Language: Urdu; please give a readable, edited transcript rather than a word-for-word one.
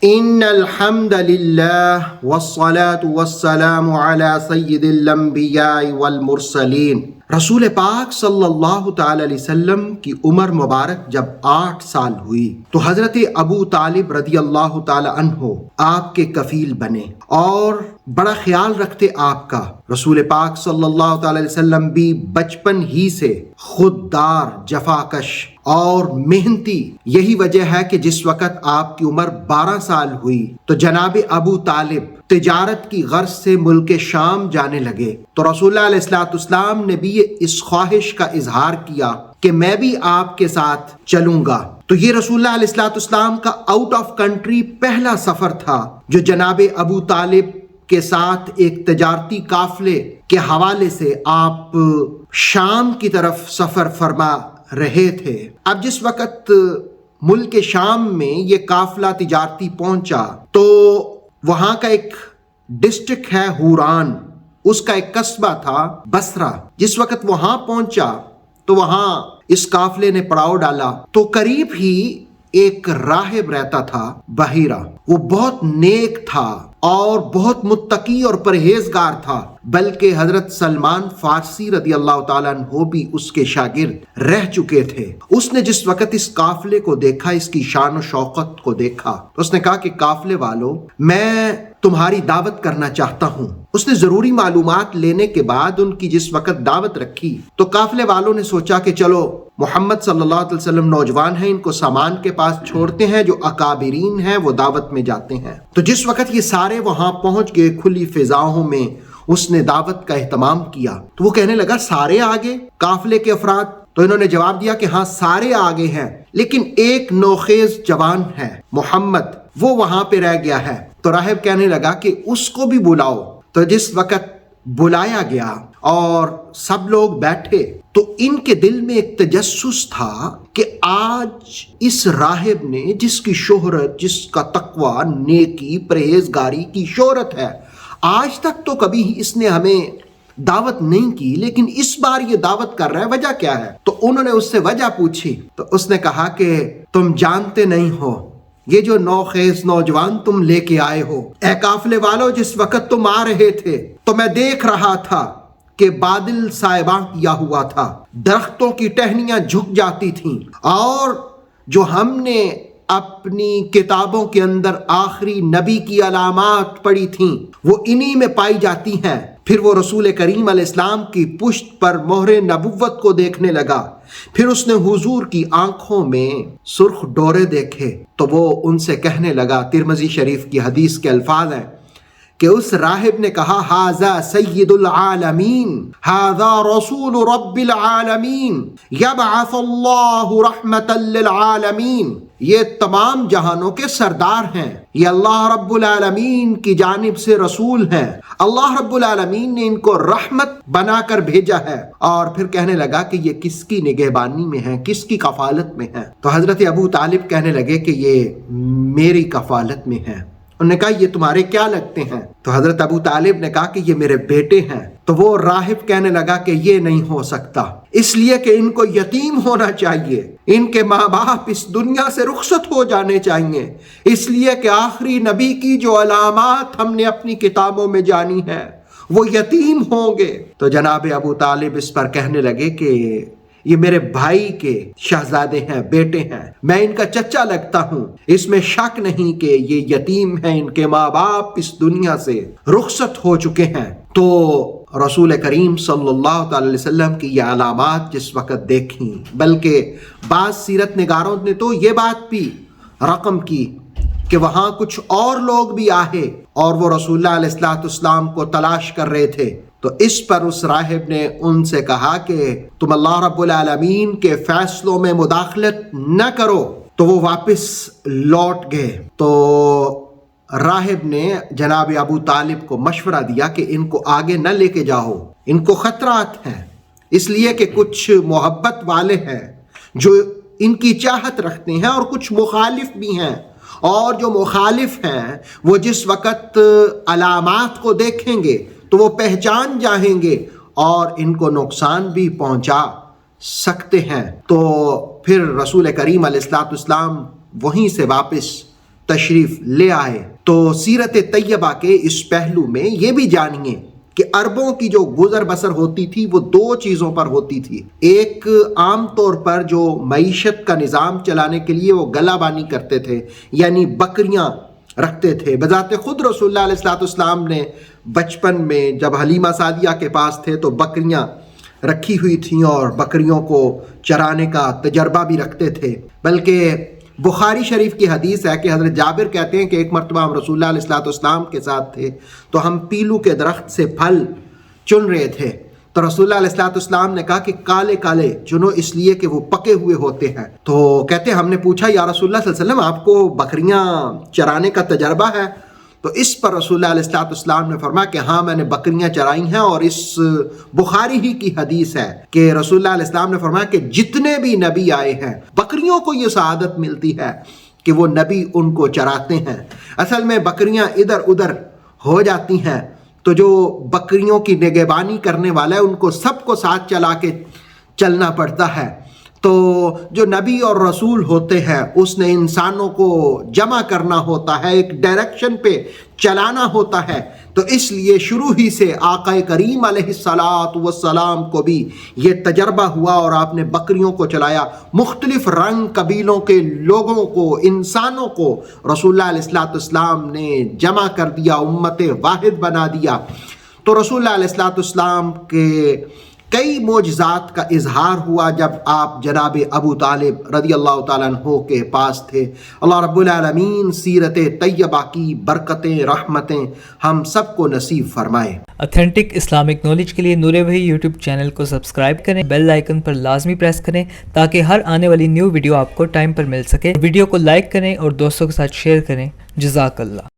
ان الحمد للہ والصلاة والسلام علی سید الانبیاء والمرسلین۔ رسول پاک صلی اللہ تعالی علیہ وسلم کی عمر مبارک جب 8 سال ہوئی تو حضرت ابو طالب رضی اللہ تعالی عنہ آپ کے کفیل بنے اور بڑا خیال رکھتے آپ کا۔ رسول پاک صلی اللہ تعالی علیہ وسلم بھی بچپن ہی سے خوددار، جفاکش اور محنتی۔ یہی وجہ ہے کہ جس وقت آپ کی عمر 12 سال ہوئی تو جناب ابو طالب تجارت کی غرض سے ملک شام جانے لگے، تو رسول اللہ علیہ السلام نے بھی اس خواہش کا اظہار کیا کہ میں بھی آپ کے ساتھ چلوں گا۔ تو یہ رسول اللہ علیہ السلام کا آؤٹ آف کنٹری پہلا سفر تھا جو جناب ابو طالب کے ساتھ ایک تجارتی قافلے کے حوالے سے آپ شام کی طرف سفر فرما رہے تھے۔ اب جس وقت ملک شام میں یہ قافلہ تجارتی پہنچا تو وہاں کا ایک ڈسٹرکٹ ہے حوران، اس کا ایک قصبہ تھا بصرہ۔ جس وقت وہاں پہنچا تو وہاں اس قافلے نے پڑاؤ ڈالا تو قریب ہی ایک راہب رہتا تھا، بحیرہ۔ وہ بہت نیک تھا اور بہت متقی اور پرہیزگار تھا، بلکہ حضرت سلمان فارسی رضی اللہ تعالیٰ عنہ بھی اس کے شاگرد رہ چکے تھے۔ اس نے جس وقت اس قافلے کو دیکھا، اس کی شان و شوکت کو دیکھا تو اس نے کہا کہ قافلے والوں، میں تمہاری دعوت کرنا چاہتا ہوں۔ اس نے ضروری معلومات لینے کے بعد ان کی جس وقت دعوت رکھی تو قافلے والوں نے سوچا کہ چلو محمد صلی اللہ علیہ وسلم نوجوان ہیں، ان کو سامان کے پاس چھوڑتے ہیں، جو اکابرین ہیں وہ دعوت میں جاتے ہیں۔ تو جس وقت یہ سارے وہاں پہنچ گئے کھلی فضاؤں میں، اس نے دعوت کا اہتمام کیا تو وہ کہنے لگا سارے آگے قافلے کے افراد؟ تو انہوں نے جواب دیا کہ ہاں سارے آگے ہیں، لیکن ایک نوخیز جوان ہے محمد، وہ وہاں پہ رہ گیا ہے۔ تو راہب کہنے لگا کہ اس کو بھی بلاؤ۔ تو جس وقت بلایا گیا اور سب لوگ بیٹھے تو ان کے دل میں ایک تجسس تھا کہ آج اس راہب نے، جس کی شہرت، جس کا تقوی، نیکی، پرہیزگاری کی شہرت ہے، آج تک تو کبھی اس نے ہمیں دعوت نہیں کی، لیکن اس بار یہ دعوت کر رہا ہے، وجہ کیا ہے؟ تو انہوں نے اس سے وجہ پوچھی تو اس نے کہا کہ تم جانتے نہیں ہو یہ جو نوخیز نوجوان تم لے کے آئے ہو، اے قافلے والو، جس وقت تم آ رہے تھے تو میں دیکھ رہا تھا کہ بادل سائباں کیا ہوا تھا، درختوں کی ٹہنیاں جھک جاتی تھیں، اور جو ہم نے اپنی کتابوں کے اندر آخری نبی کی علامات پڑھی تھیں وہ انہی میں پائی جاتی ہیں۔ پھر وہ رسول کریم علیہ السلام کی پشت پر مہر نبوت کو دیکھنے لگا، پھر اس نے حضور کی آنکھوں میں سرخ ڈورے دیکھے تو وہ ان سے کہنے لگا، ترمذی شریف کی حدیث کے الفاظ ہیں کہ اس راہب نے کہا، ھذا سید العالمین، ھذا رسول رب العالمین، یبعث اللہ رحمتا للعالمین، یہ تمام جہانوں کے سردار ہیں، یہ اللہ رب العالمین کی جانب سے رسول ہیں، اللہ رب العالمین نے ان کو رحمت بنا کر بھیجا ہے۔ اور پھر کہنے لگا کہ یہ کس کی نگہبانی میں ہے، کس کی کفالت میں ہے؟ تو حضرت ابو طالب کہنے لگے کہ یہ میری کفالت میں ہے۔ انہوں نے کہا یہ تمہارے کیا لگتے ہیں؟ تو حضرت ابو طالب نے کہا کہ یہ میرے بیٹے ہیں۔ تو وہ راہب کہنے لگا کہ یہ نہیں ہو سکتا، اس لیے کہ ان کو یتیم ہونا چاہیے، ان کے ماں باپ اس دنیا سے رخصت ہو جانے چاہیے، اس لیے کہ آخری نبی کی جو علامات ہم نے اپنی کتابوں میں جانی ہے وہ یتیم ہوں گے۔ تو جناب ابو طالب اس پر کہنے لگے کہ یہ میرے بھائی کے شہزادے ہیں، بیٹے ہیں، میں ان کا چچا لگتا ہوں، اس میں شک نہیں کہ یہ یتیم ہیں، ان کے ماں باپ اس دنیا سے رخصت ہو چکے ہیں۔ تو رسول کریم صلی اللہ تعالی علیہ وسلم کی یہ علامات جس وقت دیکھیں، بلکہ بعض سیرت نگاروں نے تو یہ بات بھی رقم کی کہ وہاں کچھ اور لوگ بھی آئے اور وہ رسول اللہ علیہ السلام کو تلاش کر رہے تھے۔ تو اس پر اس راہب نے ان سے کہا کہ تم اللہ رب العالمین کے فیصلوں میں مداخلت نہ کرو۔ تو وہ واپس لوٹ گئے۔ تو راہب نے جناب ابو طالب کو مشورہ دیا کہ ان کو آگے نہ لے کے جاؤ، ان کو خطرات ہیں، اس لیے کہ کچھ محبت والے ہیں جو ان کی چاہت رکھتے ہیں اور کچھ مخالف بھی ہیں، اور جو مخالف ہیں وہ جس وقت علامات کو دیکھیں گے تو وہ پہچان جائیں گے اور ان کو نقصان بھی پہنچا سکتے ہیں۔ تو پھر رسول کریم علیہ السلام وہیں سے واپس تشریف لے آئے۔ تو سیرت طیبہ کے اس پہلو میں یہ بھی جانیے کہ عربوں کی جو گزر بسر ہوتی تھی وہ دو چیزوں پر ہوتی تھی۔ ایک عام طور پر جو معیشت کا نظام چلانے کے لیے وہ گلہ بانی کرتے تھے، یعنی بکریاں رکھتے تھے۔ بذات خود رسول اللہ علیہ الصلوۃ والسلام نے بچپن میں جب حلیمہ سعدیہ کے پاس تھے تو بکریاں رکھی ہوئی تھیں اور بکریوں کو چرانے کا تجربہ بھی رکھتے تھے۔ بلکہ بخاری شریف کی حدیث ہے کہ حضرت جابر کہتے ہیں کہ ایک مرتبہ ہم رسول اللہ علیہ الصلوۃ والسلام کے ساتھ تھے تو ہم پیلو کے درخت سے پھل چن رہے تھے، تو رسول اللہ علیہ الصلوۃ والسلام نے کہا کہ کالے کالے چنو اس لیے کہ وہ پکے ہوئے ہوتے ہیں۔ تو کہتے ہیں ہم نے پوچھا یا رسول اللہ صلی اللہ علیہ وسلم آپ کو بکریاں چرانے کا تجربہ ہے؟ تو اس پر رسول اللہ علیہ الصلوۃ والسلام نے فرمایا کہ ہاں میں نے بکریاں چرائی ہیں، اور اس بخاری ہی کی حدیث ہے کہ رسول اللہ علیہ السلام نے فرمایا کہ جتنے بھی نبی آئے ہیں بکریوں کو یہ سعادت ملتی ہے کہ وہ نبی ان کو چراتے ہیں۔ اصل میں بکریاں ادھر ادھر ہو جاتی ہیں تو جو بکریوں کی نگہبانی کرنے والا ہے ان کو سب کو ساتھ چلا کے چلنا پڑتا ہے۔ تو جو نبی اور رسول ہوتے ہیں اس نے انسانوں کو جمع کرنا ہوتا ہے، ایک ڈائریکشن پہ چلانا ہوتا ہے، تو اس لیے شروع ہی سے آقا کریم علیہ الصلاۃ والسلام کو بھی یہ تجربہ ہوا اور آپ نے بکریوں کو چلایا۔ مختلف رنگ قبیلوں کے لوگوں کو، انسانوں کو رسول اللہ علیہ الصلوۃ والسلام نے جمع کر دیا، امت واحد بنا دیا۔ تو رسول اللہ علیہ الصلوۃ والسلام کے کئی معجزات کا اظہار ہوا جب آپ جناب ابو طالب رضی اللہ تعالیٰ عنہ کے پاس تھے۔ اللہ رب العالمین سیرت طیبہ کی برکتیں، رحمتیں ہم سب کو نصیب فرمائے۔ اتھینٹک اسلامک نالج کے لیے نور وحی یوٹیوب چینل کو سبسکرائب کریں، بیل آئیکن پر لازمی پریس کریں تاکہ ہر آنے والی نیو ویڈیو آپ کو ٹائم پر مل سکے۔ ویڈیو کو لائک کریں اور دوستوں کے ساتھ شیئر کریں۔ جزاک اللہ۔